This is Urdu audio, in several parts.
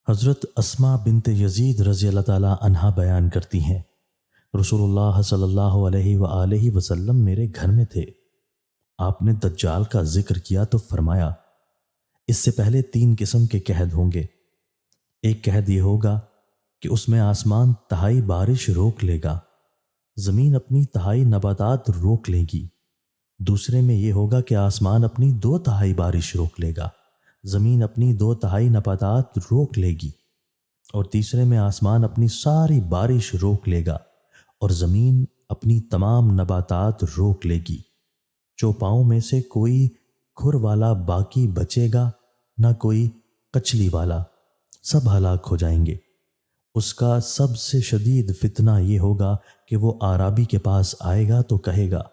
حضرت اسماء بنت یزید رضی اللہ تعالی عنہا بیان کرتی ہیں، رسول اللہ صلی اللہ علیہ وآلہ وسلم میرے گھر میں تھے۔ آپ نے دجال کا ذکر کیا تو فرمایا، اس سے پہلے 3 قسم کے قحط ہوں گے۔ ایک قحط یہ ہوگا کہ اس میں آسمان تہائی بارش روک لے گا، زمین اپنی تہائی نباتات روک لے گی۔ دوسرے میں یہ ہوگا کہ آسمان اپنی 2/3 بارش روک لے گا، زمین اپنی 2/3 نباتات روک لے گی۔ اور تیسرے میں آسمان اپنی ساری بارش روک لے گا اور زمین اپنی تمام نباتات روک لے گی۔ چوپاؤں میں سے کوئی کھر والا باقی بچے گا، نہ کوئی کچلی والا، سب ہلاک ہو جائیں گے۔ اس کا سب سے شدید فتنہ یہ ہوگا کہ وہ اعرابی کے پاس آئے گا تو کہے گا،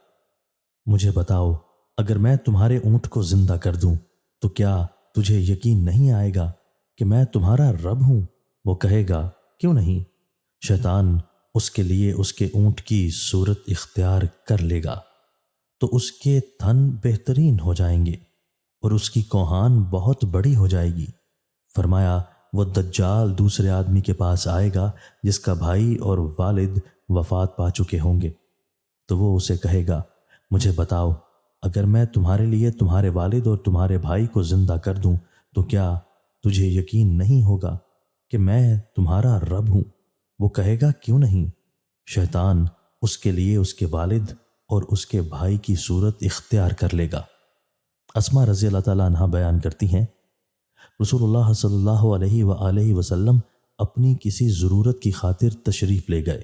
مجھے بتاؤ، اگر میں تمہارے اونٹ کو زندہ کر دوں تو کیا تجھے یقین نہیں آئے گا کہ میں تمہارا رب ہوں؟ وہ کہے گا، کیوں نہیں؟ شیطان اس کے لیے اس کے اونٹ کی صورت اختیار کر لے گا تو اس کے تھن بہترین ہو جائیں گے اور اس کی کوہان بہت بڑی ہو جائے گی۔ فرمایا، وہ دجال دوسرے آدمی کے پاس آئے گا جس کا بھائی اور والد وفات پا چکے ہوں گے، تو وہ اسے کہے گا، مجھے بتاؤ، اگر میں تمہارے لیے تمہارے والد اور تمہارے بھائی کو زندہ کر دوں تو کیا تجھے یقین نہیں ہوگا کہ میں تمہارا رب ہوں؟ وہ کہے گا، کیوں نہیں؟ شیطان اس کے لیے اس کے والد اور اس کے بھائی کی صورت اختیار کر لے گا۔ اسماء رضی اللہ تعالیٰ عنہا بیان کرتی ہیں، رسول اللہ صلی اللہ علیہ وآلہ وسلم اپنی کسی ضرورت کی خاطر تشریف لے گئے،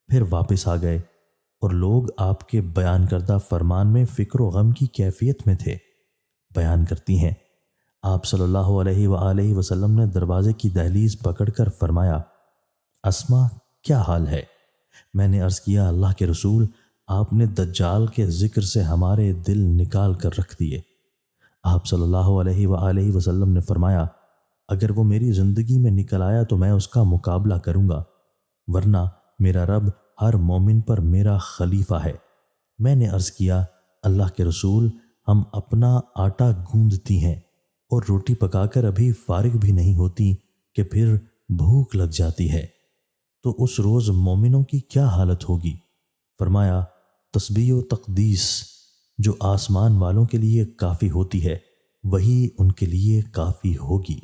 پھر واپس آ گئے اور لوگ آپ کے بیان کردہ فرمان میں فکر و غم کی کیفیت میں تھے۔ بیان کرتی ہیں، آپ صلی اللہ علیہ وآلہ وسلم نے دروازے کی دہلیز پکڑ کر فرمایا، اسماء کیا حال ہے؟ میں نے عرض کیا، اللہ کے رسول، آپ نے دجال کے ذکر سے ہمارے دل نکال کر رکھ دیے۔ آپ صلی اللہ علیہ وآلہ وسلم نے فرمایا، اگر وہ میری زندگی میں نکل آیا تو میں اس کا مقابلہ کروں گا، ورنہ میرا رب ہر مومن پر میرا خلیفہ ہے۔ میں نے عرض کیا، اللہ کے رسول، ہم اپنا آٹا گوندتی ہیں اور روٹی پکا کر ابھی فارغ بھی نہیں ہوتی کہ پھر بھوک لگ جاتی ہے، تو اس روز مومنوں کی کیا حالت ہوگی؟ فرمایا، تسبیح و تقدیس جو آسمان والوں کے لیے کافی ہوتی ہے، وہی ان کے لیے کافی ہوگی۔